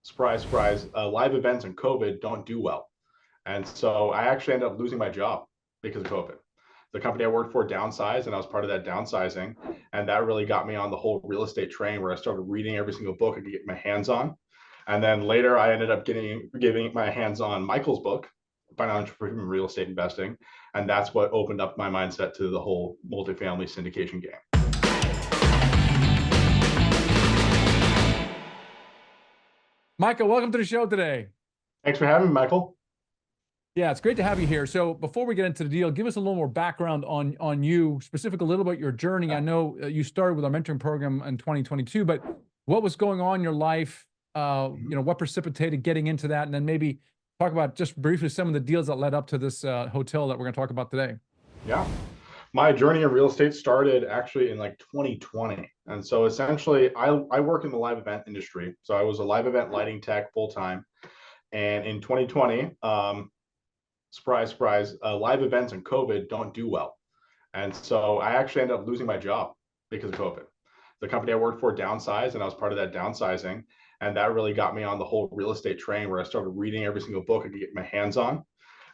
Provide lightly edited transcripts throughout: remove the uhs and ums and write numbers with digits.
surprise, surprise, live events and COVID don't do well. And so I actually ended up losing my job because of COVID. The company I worked for downsized, and I was part of that downsizing. And that really got me on the whole real estate train where I started reading every single book I could get my hands on. And then later I ended up giving my hands on Michael's book, Financial Freedom and Real Estate Investing. And that's what opened up my mindset to the whole multifamily syndication game. Micah, welcome to the show today. Thanks for having me, Michael. Yeah, it's great to have you here. So before we get into the deal, give us a little more background on you, specifically a little about your journey. I know you started with our mentoring program in 2022, but what was going on in your life? What precipitated getting into that? And then maybe talk about just briefly some of the deals that led up to this hotel that we're going to talk about today. Yeah. My journey in real estate started actually in like 2020. And so essentially I work in the live event industry. So I was a live event lighting tech full time. And in 2020, surprise, surprise, live events and COVID don't do well. And so I actually ended up losing my job because of COVID. The company I worked for downsized, and I was part of that downsizing. And that really got me on the whole real estate train where I started reading every single book I could get my hands on.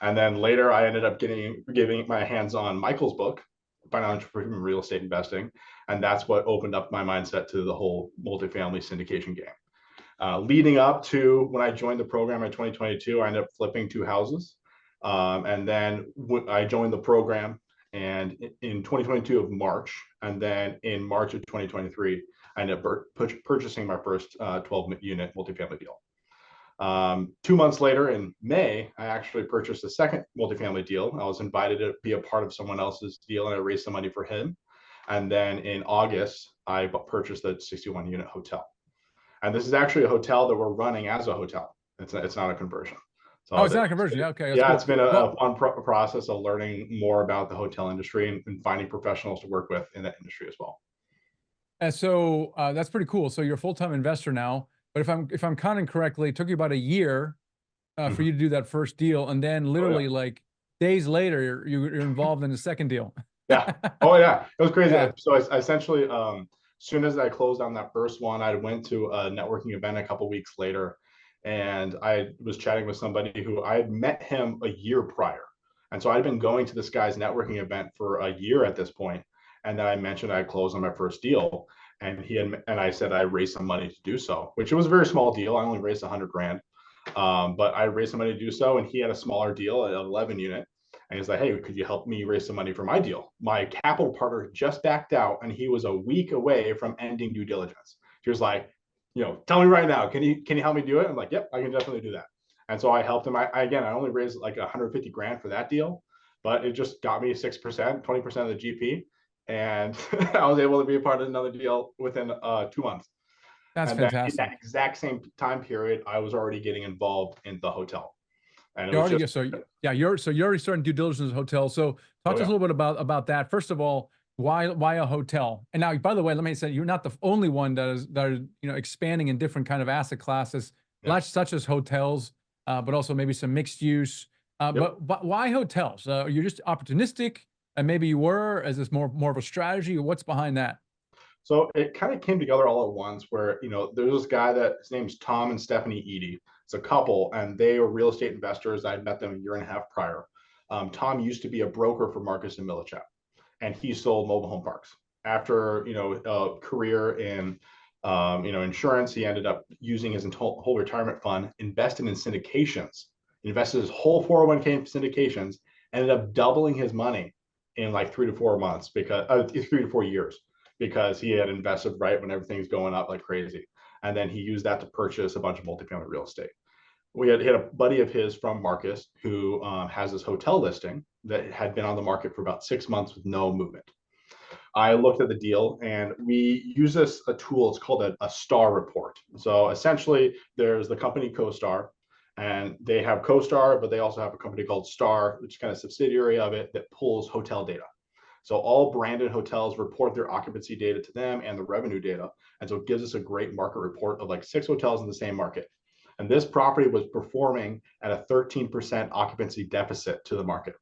And then later I ended up giving my hands on Michael's book, Financial Freedom and Real Estate Investing. And that's what opened up my mindset to the whole multifamily syndication game. Leading up to when I joined the program in 2022, I ended up flipping 2 houses. And then I joined the program and in 2022 of March, and then in March of 2023, I ended up purchasing my first 12-unit multifamily deal. 2 months later in May, I actually purchased a second multifamily deal. I was invited to be a part of someone else's deal and I raised some money for him. And then in August, I purchased a 61-unit hotel. And this is actually a hotel that we're running as a hotel. It's not a conversion. So it's not a conversion. Yeah, okay. Yeah, cool. It's been a fun process of learning more about the hotel industry and finding professionals to work with in that industry as well. And so that's pretty cool. So you're a full-time investor now. But if I'm counting correctly, it took you about a year for you to do that first deal, and then literally like days later, you're involved in the second deal. Yeah. Oh yeah, it was crazy. Yeah. So I essentially, as soon as I closed on that first one, I went to a networking event a couple weeks later, and I was chatting with somebody who I had met him a year prior, and so I'd been going to this guy's networking event for a year at this point, and then I mentioned I closed on my first deal. And I said I raised some money to do so, which it was a very small deal. I only raised 100 grand, but I raised some money to do so. And he had a smaller deal, an 11-unit, and he's like, "Hey, could you help me raise some money for my deal?" My capital partner just backed out, and he was a week away from ending due diligence. He was like, "Tell me right now, can you help me do it?" I'm like, "Yep, I can definitely do that." And so I helped him. I only raised like 150 grand for that deal, but it just got me 6%, 20% of the GP. And I was able to be a part of another deal within 2 months. That's and fantastic. Then in that exact same time period, I was already getting involved in the hotel. And you're already starting due diligence of the hotel. So talk to us a little bit about that. First of all, why a hotel? And now, by the way, let me say you're not the only one that are expanding in different kind of asset classes, such as hotels, but also maybe some mixed use. But why hotels? You're just opportunistic. And maybe you were, as this more of a strategy, or what's behind that? So it kind of came together all at once where, there's this guy that his name's Tom and Stephanie Eady. It's a couple, and they were real estate investors. I met them a year and a half prior. Tom used to be a broker for Marcus and Millichap, and he sold mobile home parks. After, a career in, insurance, he ended up using his whole retirement fund, invested in syndications, invested his whole 401k in syndications, ended up doubling his money in like 3 to 4 months because 3 to 4 years, because he had invested right when everything's going up like crazy. And then he used that to purchase a bunch of multifamily real estate. We had a buddy of his from Marcus who has this hotel listing that had been on the market for about 6 months with no movement. I looked at the deal and we use a tool. It's called a star report. So essentially there's the company CoStar, and they have CoStar, but they also have a company called Star, which is kind of a subsidiary of it that pulls hotel data. So all branded hotels report their occupancy data to them and the revenue data. And so it gives us a great market report of like 6 hotels in the same market. And this property was performing at a 13% occupancy deficit to the market.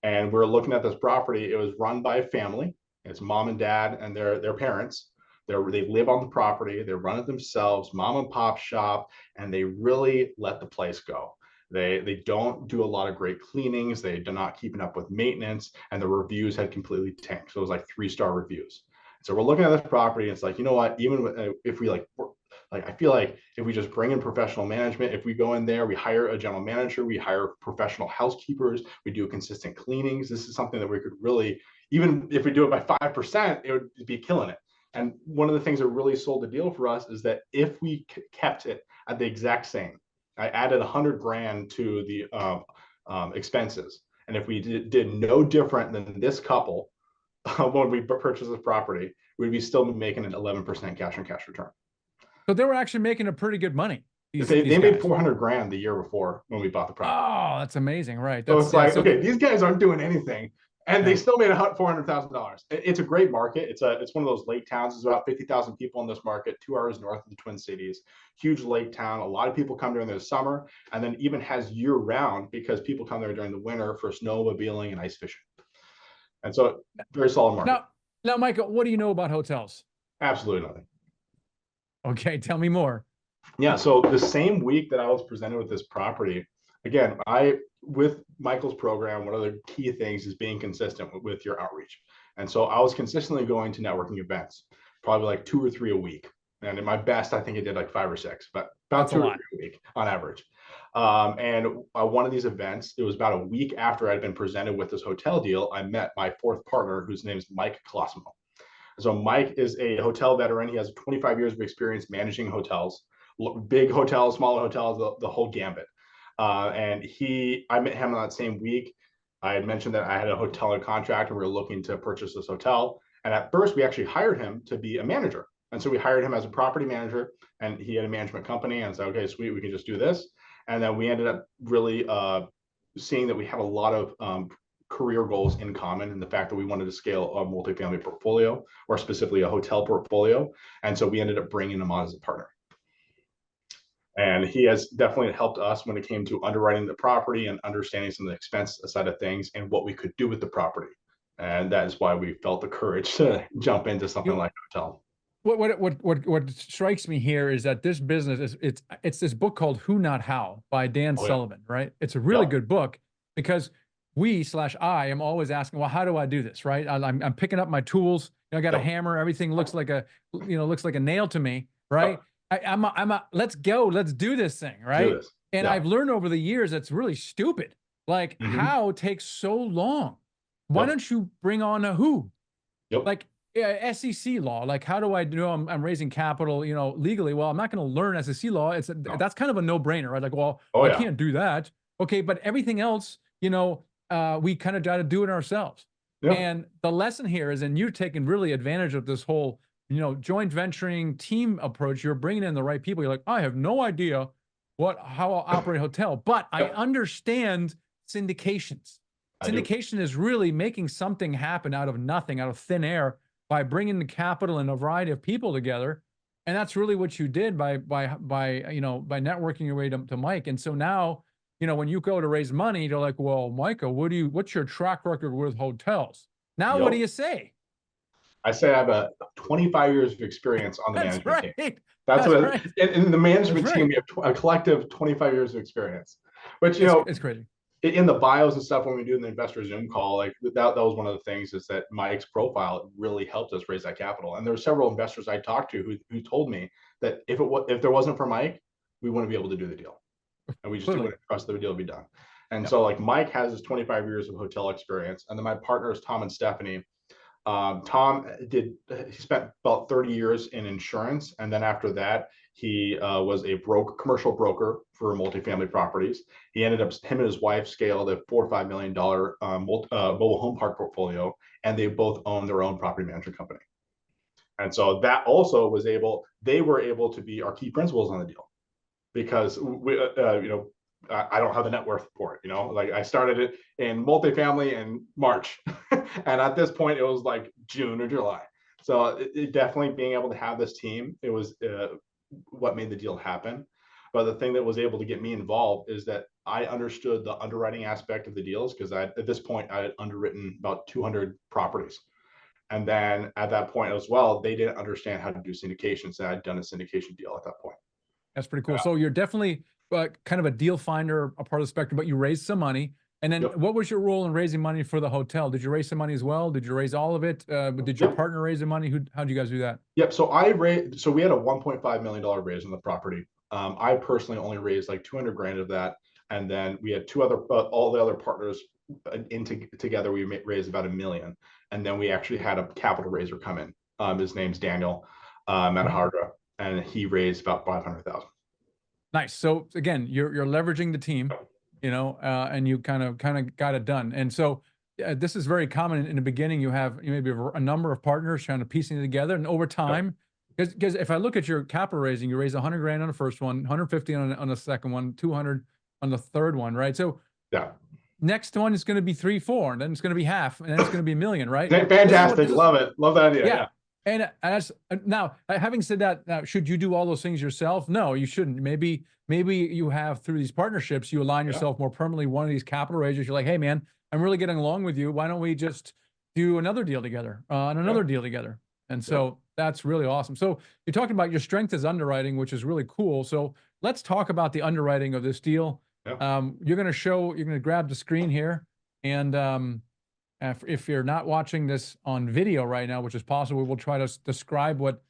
And we're looking at this property. It was run by a family. It's mom and dad and their parents. They live on the property, they run it themselves, mom and pop shop, and they really let the place go. They don't do a lot of great cleanings. They do not keeping up with maintenance, and the reviews had completely tanked. So it was like 3-star reviews. So we're looking at this property, and it's like, you know what? Even if we like, I feel like if we just bring in professional management, if we go in there, we hire a general manager, we hire professional housekeepers, we do consistent cleanings. This is something that we could really, even if we do it by 5%, it would be killing it. And one of the things that really sold the deal for us is that if we kept it at the exact same, I added 100 grand to the expenses. And if we did no different than this couple, when we purchased this property, we'd be still making an 11% cash on cash return. So they were actually making a pretty good money. They made 400 grand the year before when we bought the property. Oh, that's amazing, right? So That's it's like, okay, these guys aren't doing anything, and they still made $400,000. It's a great market. It's one of those lake towns. There's about 50,000 people in this market, 2 hours north of the Twin Cities. Huge lake town. A lot of people come during the summer, and then even has year round because people come there during the winter for snowmobiling and ice fishing. And so, very solid market. Now, Micah, what do you know about hotels? Absolutely nothing. Okay, tell me more. Yeah, so the same week that I was presented with this property, again, with Michael's program, one of the key things is being consistent with your outreach. And so I was consistently going to networking events, probably like 2 or 3 a week. And at my best, I think I did like 5 or 6, but about 2 or 3 a week on average. And one of these events, it was about a week after I'd been presented with this hotel deal, I met my 4th partner, whose name is Mike Haworth. So Mike is a hotel veteran. He has 25 years of experience managing hotels, big hotels, smaller hotels, the whole gambit. And I met him on that same week. I had mentioned that I had a hotel in contract and we were looking to purchase this hotel. And at first we actually hired him to be a manager. And so we hired him as a property manager, and he had a management company, and said, okay, sweet, we can just do this. And then we ended up really seeing that we have a lot of career goals in common, and the fact that we wanted to scale a multifamily portfolio, or specifically a hotel portfolio. And so we ended up bringing him on as a partner. And he has definitely helped us when it came to underwriting the property and understanding some of the expense side of things and what we could do with the property. And that is why we felt the courage to jump into something like a hotel. What strikes me here is that this business it's this book called Who Not How by Dan Sullivan, right? It's a really good book, because I am always asking, well, how do I do this, right? I'm picking up my tools. I got a hammer. Everything looks like a nail to me, right? Let's go. Let's do this thing, right? And I've learned over the years that's really stupid. Like, how takes so long? Why don't you bring on a who? Like SEC law. Like, how do I know I'm raising capital, legally? Well, I'm not going to learn SEC law. That's kind of a no-brainer, right? Like, well, I can't do that. Okay, but everything else, we kind of got to do it ourselves. And the lesson here is, and you're taking really advantage of this whole, joint venturing team approach. You're bringing in the right people. You're like, I have no idea how I'll operate a hotel, but I understand syndications. Syndication is really making something happen out of nothing, out of thin air, by bringing the capital and a variety of people together. And that's really what you did by networking your way to Mike. And so now, when you go to raise money, they're like, well, Micah, what's your track record with hotels? Now, what do you say? I say I have 25 years of experience on the management team. That's right. In the management team, we have a collective 25 years of experience. But it's crazy. In the bios and stuff, when we do the investor Zoom call, like that was one of the things, is that Mike's profile really helped us raise that capital. And there were several investors I talked to who told me that if there wasn't for Mike, we wouldn't be able to do the deal, and we just wouldn't trust the deal to be done. And so, like, Mike has his 25 years of hotel experience, and then my partners Tom and Stephanie. Tom he spent about 30 years in insurance, and then after that he was a commercial broker for multifamily properties. He ended up, him and his wife scaled a $4 or $5 million mobile home park portfolio, and they both own their own property management company. And so that also they were able to be our key principals on the deal, because I don't have the net worth for it. Like, I started it in multifamily in March, and at this point it was like June or July. So it definitely being able to have this team, it was what made the deal happen. But the thing that was able to get me involved is that I understood the underwriting aspect of the deals, because at this point I had underwritten about 200 properties. And then at that point as well, they didn't understand how to do syndications. And I'd done a syndication deal at that point. That's pretty cool. So you're definitely kind of a deal finder, a part of the spectrum, but you raised some money. And then Yep. what was your role in raising money for the hotel? Did you raise some money as well? Did you raise all of it? Did your Yep. partner raise the money? How'd you guys do that? Yep. So we had a $1.5 million raise on the property. I personally only raised like 200 grand of that. And then we had all the other partners together, we raised about $1 million. And then we actually had a capital raiser come in. His name's Daniel Matahardra, and he raised about 500,000. Nice. So again, you're leveraging the team, and you kind of got it done. And so this is very common in the beginning. You have maybe a number of partners trying to piecing it together, and over time, because if I look at your capital raising, you raised 100 grand on the first one, 150 on the second one, 200 on the third one, right? So Yeah. next one is going to be 3, 4, and then it's going to be half, and then it's going to be $1 million, right? Fantastic. Love it. Love that idea. Yeah. And as now, having said that, now, should you do all those things yourself? No, you shouldn't. Maybe you have, through these partnerships, you align yourself more permanently. One of these capital raises, you're like, hey man, I'm really getting along with you. Why don't we just do another deal together, and another deal together? And so that's really awesome. So you're talking about your strength is underwriting, which is really cool. So let's talk about the underwriting of this deal. You're going to grab the screen here, and if you're not watching this on video right now, which is possible, we'll try to describe what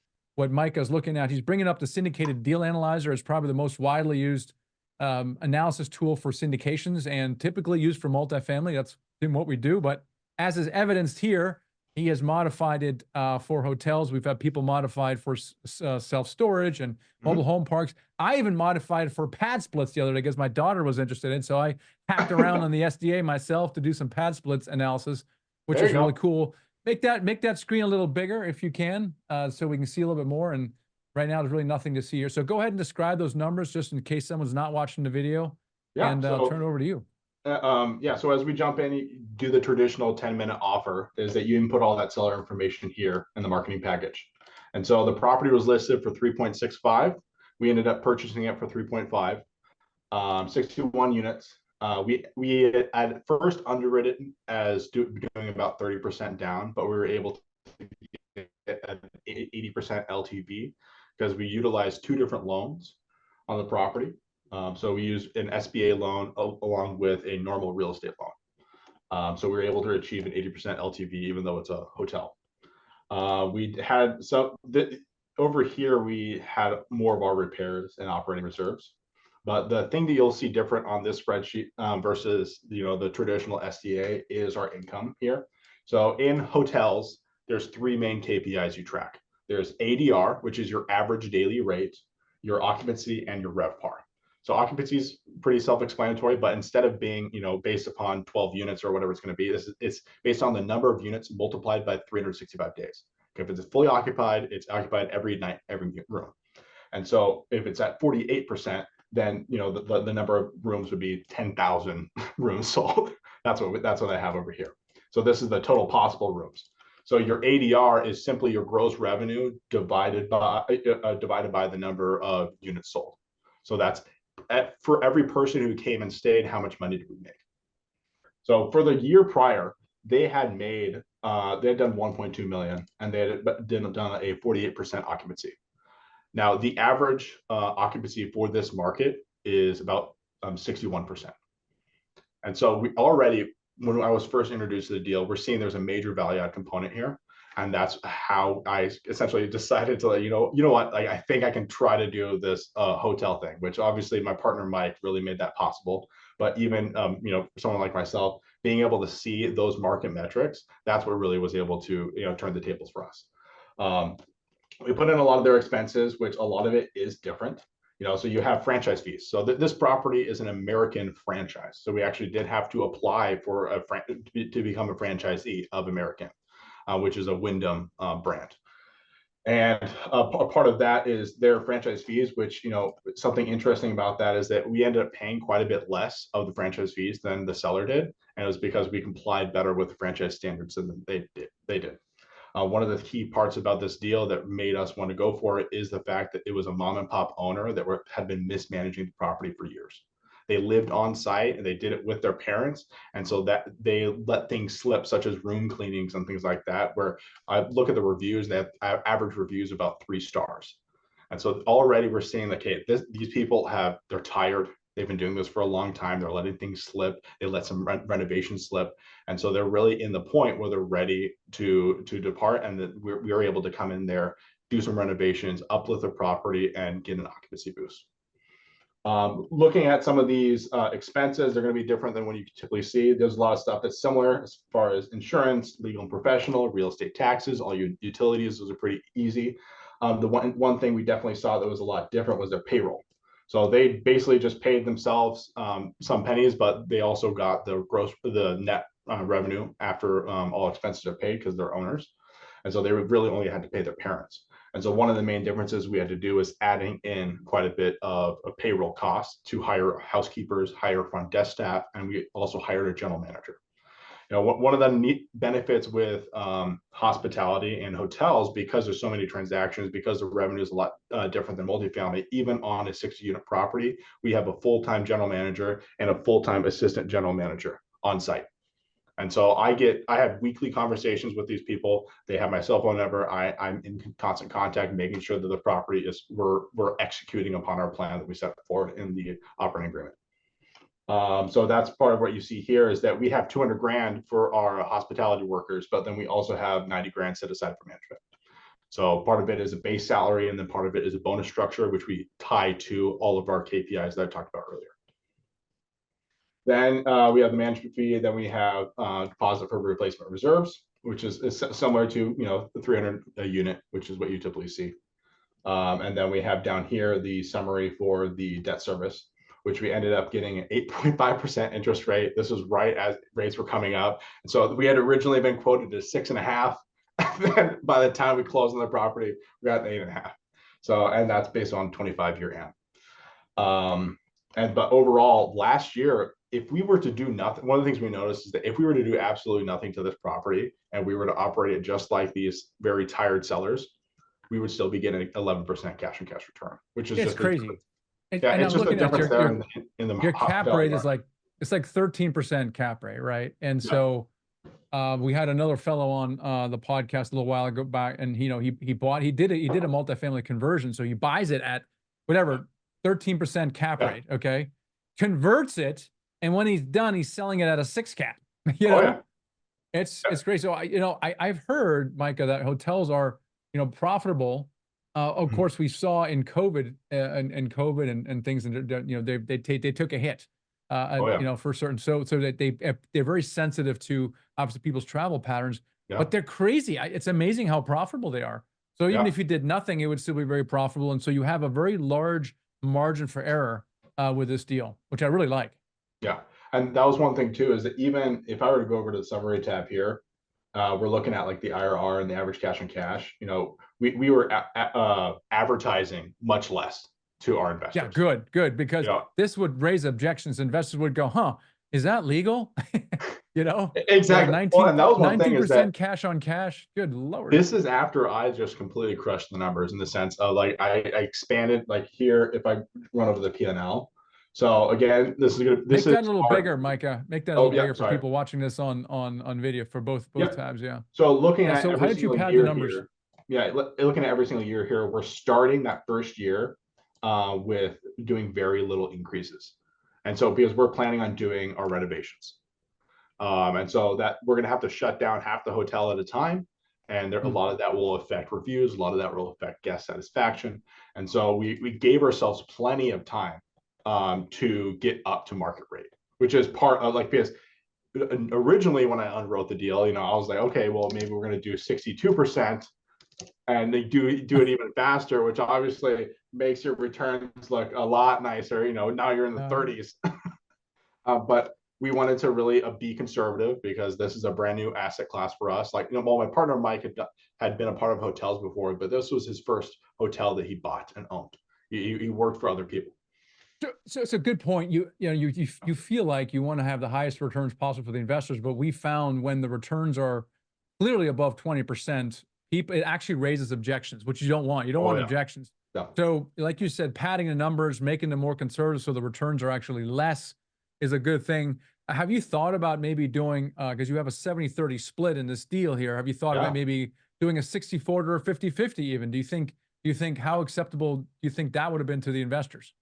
Micah is looking at. He's bringing up the syndicated deal analyzer. It's probably the most widely used analysis tool for syndications and typically used for multifamily. That's what we do. But as is evidenced here, he has modified it for hotels. We've had people modified for self-storage and mobile home parks. I even modified for pad splits the other day because my daughter was interested in. So I hacked around on the SDA myself to do some pad splits analysis, which is really cool. Make that screen a little bigger if you can, so we can see a little bit more. And right now there's really nothing to see here. So go ahead and describe those numbers just in case someone's not watching the video. And I'll turn it over to you. So as we jump in, you do the traditional 10-minute offer is that you input all that seller information here in the marketing package. And so the property was listed for 3.65. We ended up purchasing it for 3.5, 61 units. We at first underwritten as doing about 30% down, but we were able to get an 80% LTV because we utilized 2 different loans on the property. So we used an SBA loan along with a normal real estate loan. So we were able to achieve an 80% LTV, even though it's a hotel. We had over here, we had more of our repairs and operating reserves. But the thing that you'll see different on this spreadsheet versus the traditional SDA is our income here. So in hotels, there's 3 main KPIs you track. There's ADR, which is your average daily rate, your occupancy, and your RevPAR. So occupancy is pretty self-explanatory, but instead of being, based upon 12 units or whatever it's going to be, it's based on the number of units multiplied by 365 days. Okay, if it's fully occupied, it's occupied every night, every room. And so if it's at 48%, then the number of rooms would be 10,000 rooms sold. That's what I have over here. So this is the total possible rooms. So your ADR is simply your gross revenue divided by the number of units sold. So that's for every person who came and stayed, how much money did we make? So for the year prior, they had done 1.2 million, and they had done a 48% occupancy. Now the average occupancy for this market is about 61%. And so we already, when I was first introduced to the deal, we're seeing there's a major value add component here. And that's how I essentially decided to, you know what, like, I think I can try to do this hotel thing, which obviously my partner, Mike, really made that possible. But even, for someone like myself, being able to see those market metrics, that's what really was able to, turn the tables for us. We put in a lot of their expenses, which a lot of it is different. So you have franchise fees. So this property is an American franchise. So we actually did have to apply for to become a franchisee of American, which is a Wyndham brand. And a part of that is their franchise fees, which, something interesting about that is that we ended up paying quite a bit less of the franchise fees than the seller did. And it was because we complied better with the franchise standards than they did. One of the key parts about this deal that made us want to go for it is the fact that it was a mom and pop owner that had been mismanaging the property for years. they lived on site and they did it with their parents. And so that they let things slip, such as room cleanings and things like that, where I look at the reviews, they have average reviews about 3 stars. And so already we're seeing that, okay, these people they're tired. They've been doing this for a long time. They're letting things slip. They let some renovations slip. And so they're really in the point where they're ready to depart. And that we are able to come in there, do some renovations, uplift the property, and get an occupancy boost. Looking at some of these expenses, they're going to be different than what you typically see. There's a lot of stuff that's similar as far as insurance, legal and professional, real estate taxes, all your utilities. Those are pretty easy. The one thing we definitely saw that was a lot different was their payroll. So they basically just paid themselves some pennies, but they also got the net revenue after all expenses are paid because they're owners. And so they really only had to pay their parents. And so one of the main differences we had to do is adding in quite a bit of a payroll cost to hire housekeepers, hire front desk staff, and we also hired a general manager. One of the neat benefits with hospitality and hotels, because there's so many transactions, because the revenue is a lot different than multifamily, even on a 60-unit property, we have a full-time general manager and a full-time assistant general manager on site. And so I have weekly conversations with these people. They have my cell phone number. I'm in constant contact, making sure that the property we're executing upon our plan that we set forward in the operating agreement. So that's part of what you see here is that we have 200 grand for our hospitality workers, but then we also have 90 grand set aside for management. So part of it is a base salary, and then part of it is a bonus structure, which we tie to all of our KPIs that I talked about earlier. Then we have the management fee. Then we have deposit for replacement reserves, which is similar to the 300 a unit, which is what you typically see. And then we have down here the summary for the debt service, which we ended up getting an 8.5% interest rate. This was right as rates were coming up. And so we had originally been quoted at 6.5. Then by the time we closed on the property, we got an 8.5. So, and that's based on 25-year AM. But overall, last year, if we were to do nothing, one of the things we noticed is that if we were to do absolutely nothing to this property and we were to operate it just like these very tired sellers, we would still be getting 11% cash on cash return, which is just crazy. Yeah, it's just the difference there in the your cap rate is like, it's like 13% cap rate, right? And so we had another fellow on the podcast a little while ago back, and he did a multifamily conversion. So he buys it at whatever 13% cap rate, okay, converts it, and when he's done, he's selling it at a 6 cap. It's great. So I've heard, Micah, that hotels are profitable. Of course, we saw in COVID and things, and they took a hit, for certain. So that they're very sensitive to obviously people's travel patterns, but they're crazy. It's amazing how profitable they are. So even if you did nothing, it would still be very profitable. And so you have a very large margin for error with this deal, which I really like. Yeah, and that was one thing too, is that even if I were to go over to the summary tab here, we're looking at like the IRR and the average cash on cash. We were advertising much less to our investors. Yeah, good, because this would raise objections. Investors would go, "Huh, is that legal?" Exactly. 19, and that was one thing is that cash on cash. Good Lord. This is after I just completely crushed the numbers in the sense of like I expanded like here. If I run over the P&L. So again, this is good. Make that a little bigger, Micah. Make that a little bigger for people watching this on video for both tabs. Yeah. So looking at how did you pad the numbers? Looking at every single year here, we're starting that first year with doing very little increases, and so because we're planning on doing our renovations, and so that we're going to have to shut down half the hotel at a time, and a lot of that will affect reviews, a lot of that will affect guest satisfaction, and so we gave ourselves plenty of time to get up to market rate, which is part of because originally when I unwrote the deal, I was like, okay, well, maybe we're going to do 62% and they do it even faster, which obviously makes your returns look a lot nicer. Now you're in the 30s, but we wanted to really be conservative because this is a brand new asset class for us. Well, my partner, Mike had been a part of hotels before, but this was his first hotel that he bought and owned. He worked for other people. So it's a good point. You feel like you want to have the highest returns possible for the investors, but we found when the returns are clearly above 20%, it actually raises objections, which you don't want. You don't want objections. Yeah. So, like you said, padding the numbers, making them more conservative so the returns are actually less is a good thing. Have you thought about maybe doing, because you have a 70-30 split in this deal here, have you thought about Yeah. maybe doing a 60-40 or 50-50 even? Do you think how acceptable do you think that would have been to the investors?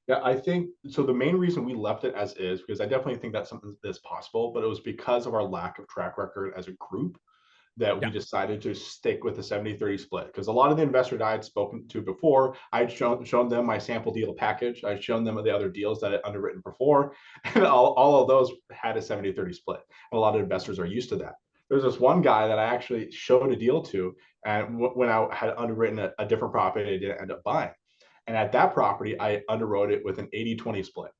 Yeah, I think so. The main reason we left it as is because I definitely think that's something that's possible, but it was because of our lack of track record as a group that we Yeah. decided to stick with the 70-30 split. Because a lot of the investors I had spoken to before, I'd shown them my sample deal package. I'd shown them the other deals that I had underwritten before, and all of those had a 70-30 split. And a lot of investors are used to that. There's this one guy that I actually showed a deal to, and when I had underwritten a different property, I didn't end up buying. And at that property, I underwrote it with an 80-20 split.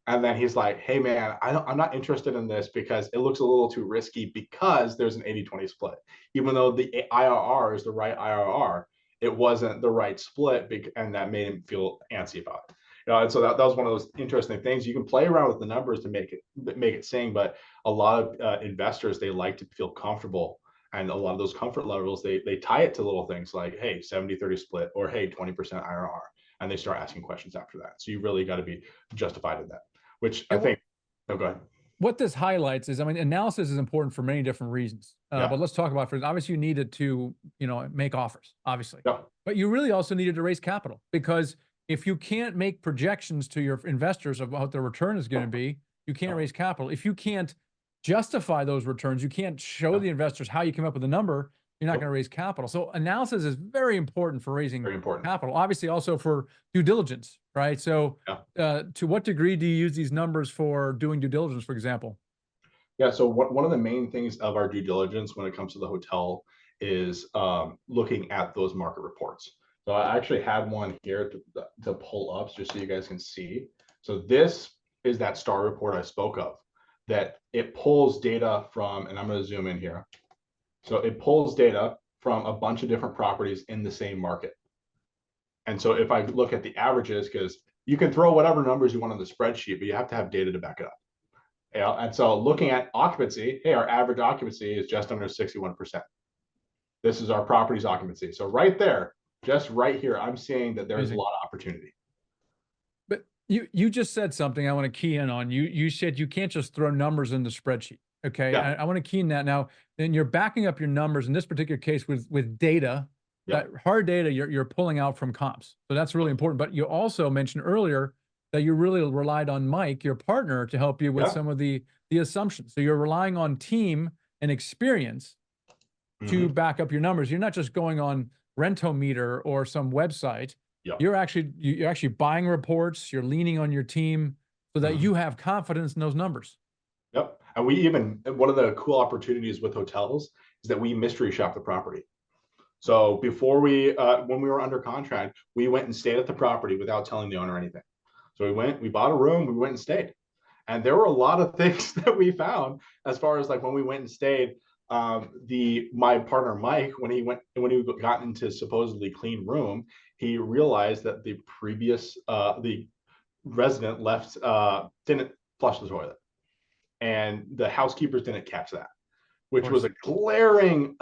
And then he's like, hey, man, I'm not interested in this because it looks a little too risky because there's an 80-20 split. Even though the IRR is the right IRR, it wasn't the right split. And that made him feel antsy about it. And so that was one of those interesting things. You can play around with the numbers to make it sing, but a lot of investors, they like to feel comfortable. And a lot of those comfort levels, they tie it to little things like, hey, 70-30 split, or hey, 20% IRR. And they start asking questions after that. So you really got to be justified in that, which I And think, oh, go ahead. what this highlights is, I mean, analysis is important for many different reasons. Yeah. But let's talk about first. Obviously, you needed to, make offers, obviously, Yeah. but you really also needed to raise capital because if you can't make projections to your investors of what the return is going to be, you can't Yeah. raise capital. If you can't justify those returns, you can't show Yeah. the investors how you came up with the number, you're not Yep. going to raise capital. So analysis is very important for raising Very important. capital. Obviously, also for due diligence, right? So, Yeah. to what degree do you use these numbers for doing due diligence, for example? Yeah. So one of the main things of our due diligence when it comes to the hotel is looking at those market reports. So I actually had one here to pull up just so you guys can see. So this is that star report I spoke of, that it pulls data from, and I'm going to zoom in here. So it pulls data from a bunch of different properties in the same market. And so if I look at the averages, because you can throw whatever numbers you want on the spreadsheet, but you have to have data to back it up. And so looking at occupancy, hey, our average occupancy is just under 61%. This is our property's occupancy. So right there, just right here, I'm seeing that there's a Amazing. lot of opportunity. But you just said something I want to key in on. You said you can't just throw numbers in the spreadsheet. Okay. Yeah. I want to key in that now. Then you're backing up your numbers in this particular case with data, that Yep. hard data you're pulling out from comps. So that's really important. But you also mentioned earlier that you really relied on Mike, your partner, to help you with Yeah. some of the assumptions. So you're relying on team and experience to Mm-hmm. back up your numbers. You're not just going on Rentometer or some website. Yep. You're actually buying reports. You're leaning on your team so that Mm-hmm. you have confidence in those numbers. Yep. And we even, one of the cool opportunities with hotels is that we mystery shop the property. So before when we were under contract, we went and stayed at the property without telling the owner anything. So we bought a room, we went and stayed. And there were a lot of things that we found as far as like when we went and stayed. My partner Mike, when he got into supposedly clean room, he realized that the resident left didn't flush the toilet, and the housekeepers didn't catch that, Of which was course. a glaring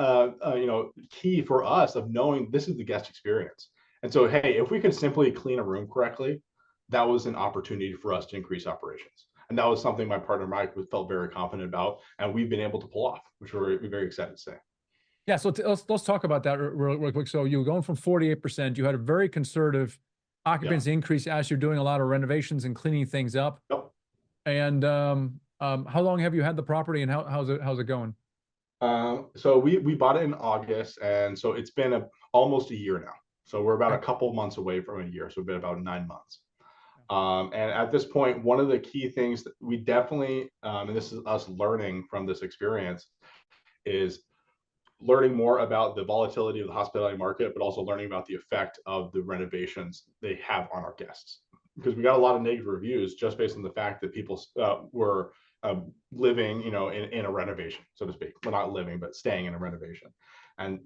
key for us of knowing this is the guest experience. And so, hey, if we could simply clean a room correctly, that was an opportunity for us to increase operations. And that was something my partner Mike felt very confident about, and we've been able to pull off, which we're very excited to say. Yeah. So let's talk about that real quick. So you were going from 48%. You had a very conservative Yeah. occupancy increase as you're doing a lot of renovations and cleaning things up. Yep. And how long have you had the property, and how's it going? So we bought it in August, and so it's been almost a year now. So we're about a Okay. couple months away from a year. So it's been about 9 months. And at this point, one of the key things that we definitely, and this is us learning from this experience, is learning more about the volatility of the hospitality market, but also learning about the effect of the renovations they have on our guests. Because we got a lot of negative reviews just based on the fact that people were living, in a renovation, so to speak. We're not living, but staying in a renovation. And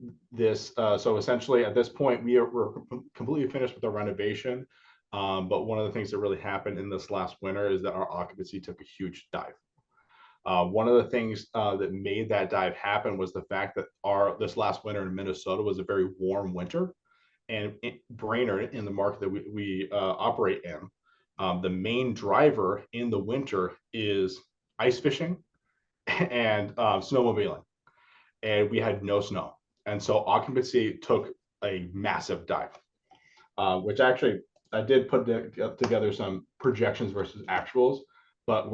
so essentially at this point, we're completely finished with our renovation. But one of the things that really happened in this last winter is that our occupancy took a huge dive. One of the things that made that dive happen was the fact that this last winter in Minnesota was a very warm winter, And Brainerd, in the market that we operate in, the main driver in the winter is ice fishing and snowmobiling. And we had no snow. And so occupancy took a massive dive, which actually I did put together some projections versus actuals, but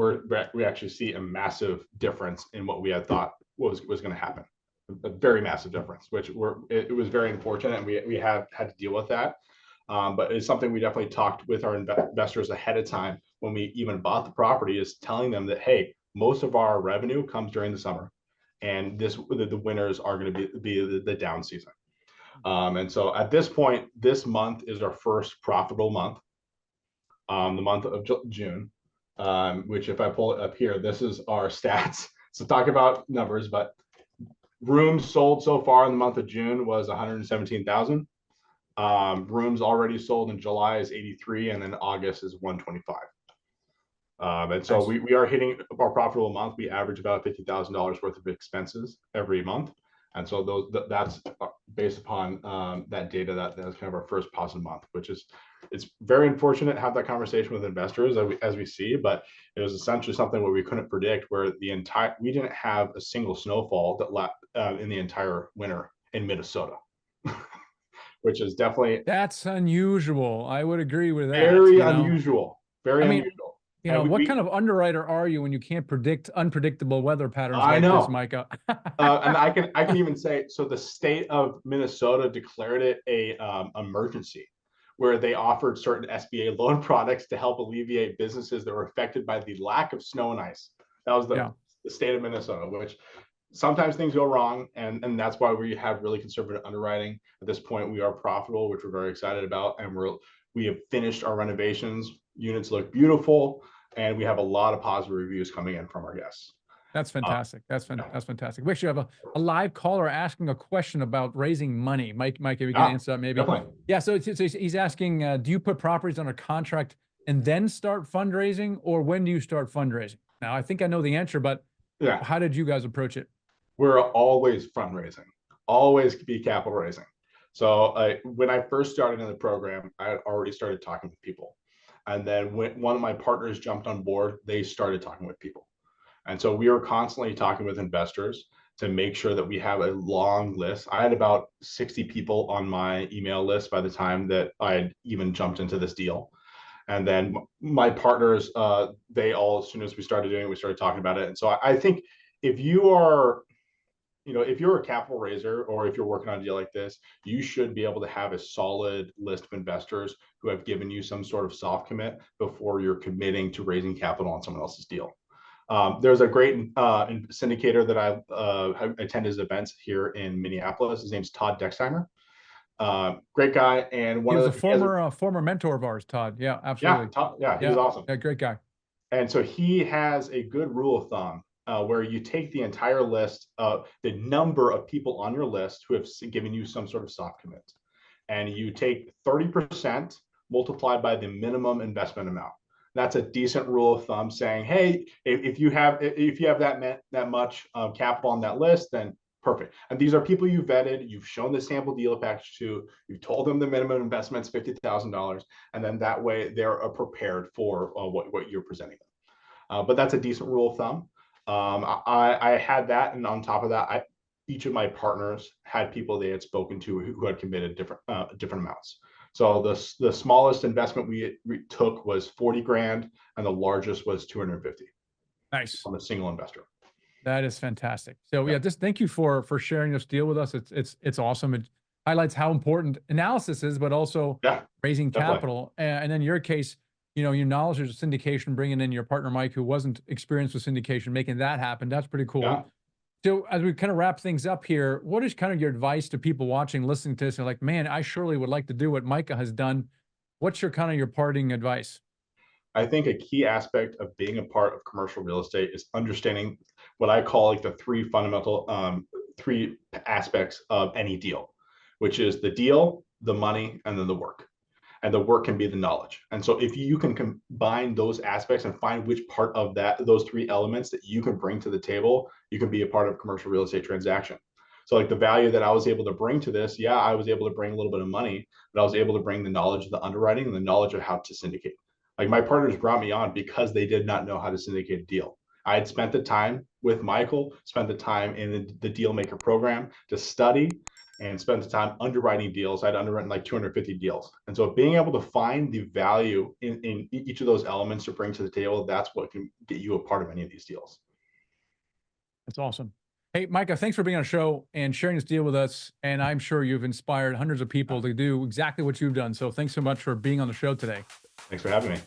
we actually see a massive difference in what we had thought was going to happen. A very massive difference, which it was very unfortunate, and we have had to deal with that. But it's something we definitely talked with our investors ahead of time when we even bought the property, is telling them that, hey, most of our revenue comes during the summer, and the winters are going to be the down season. And so at this point, this month is our first profitable month, the month of June, which if I pull it up here, this is our stats. So talk about numbers, but rooms sold so far in the month of June was 117,000. Rooms already sold in July is 83, and then August is 125. And so we are hitting our profitable month. We average about $50,000 worth of expenses every month. And so that's based upon that data. That's kind of our first positive month, which is, it's very unfortunate to have that conversation with investors as we see, but it was essentially something where we couldn't predict, where we didn't have a single snowfall in the entire winter in Minnesota, which is definitely, That's unusual. I would agree with that. Very unusual. Very unusual. You know, what kind of underwriter are you when you can't predict unpredictable weather patterns I like know. this, Micah? And I can even say, so the state of Minnesota declared it a emergency, where they offered certain SBA loan products to help alleviate businesses that were affected by the lack of snow and ice. That was the state of Minnesota, which sometimes things go wrong, and that's why we have really conservative underwriting. At this point, we are profitable, which we're very excited about, and we have finished our renovations. Units look beautiful, and we have a lot of positive reviews coming in from our guests. That's fantastic. That's fantastic. We actually have a live caller asking a question about raising money. Mike, if you can answer that maybe. Definitely. Yeah, so he's asking, do you put properties under contract and then start fundraising, or when do you start fundraising? Now, I think I know the answer, but how did you guys approach it? We're always fundraising, always be capital raising. So when I first started in the program, I had already started talking with people. And then when one of my partners jumped on board, they started talking with people. And so we were constantly talking with investors to make sure that we have a long list. I had about 60 people on my email list by the time that I had even jumped into this deal. And then my partners, they all, as soon as we started doing it, we started talking about it. And so I think if you are, if you're a capital raiser, or if you're working on a deal like this, you should be able to have a solid list of investors who have given you some sort of soft commit before you're committing to raising capital on someone else's deal. There's a great syndicator that I attend his events here in Minneapolis. His name's Todd Dexheimer. Great guy, and he was a former mentor of ours, Todd. Yeah, absolutely. He was awesome. Yeah, great guy. And so he has a good rule of thumb where you take the entire list of the number of people on your list who have given you some sort of soft commit, and you take 30% multiplied by the minimum investment amount. That's a decent rule of thumb, saying, hey, if you have that much capital on that list, then perfect. And these are people you vetted, you've shown the sample deal package to, you've told them the minimum investment's $50,000, and then that way they're prepared for what you're presenting them. But that's a decent rule of thumb. I had that, and on top of that, each of my partners had people they had spoken to who had committed different amounts. So the smallest investment we took was 40 grand, and the largest was 250. Nice. On a single investor. That is fantastic. So just thank you for sharing this deal with us. It's awesome. It highlights how important analysis is, but also raising capital. And in your case, your knowledge of syndication, bringing in your partner Mike, who wasn't experienced with syndication, making that happen. That's pretty cool. Yeah. So as we kind of wrap things up here, what is kind of your advice to people watching, listening to this, and like, man, I surely would like to do what Micah has done. What's your parting advice? I think a key aspect of being a part of commercial real estate is understanding what I call like the three fundamental, three aspects of any deal, which is the deal, the money, and then the work. And the work can be the knowledge. And so if you can combine those aspects and find which part of those three elements that you can bring to the table, you can be a part of a commercial real estate transaction. So like the value that I was able to bring to this, yeah, I was able to bring a little bit of money, but I was able to bring the knowledge of the underwriting and the knowledge of how to syndicate. Like my partners brought me on because they did not know how to syndicate a deal. I had spent the time with Michael, spent the time in the deal maker program to study and spent the time underwriting deals. I'd underwritten like 250 deals. And so being able to find the value in each of those elements to bring to the table, that's what can get you a part of any of these deals. That's awesome. Hey, Micah, thanks for being on the show and sharing this deal with us. And I'm sure you've inspired hundreds of people to do exactly what you've done. So thanks so much for being on the show today. Thanks for having me.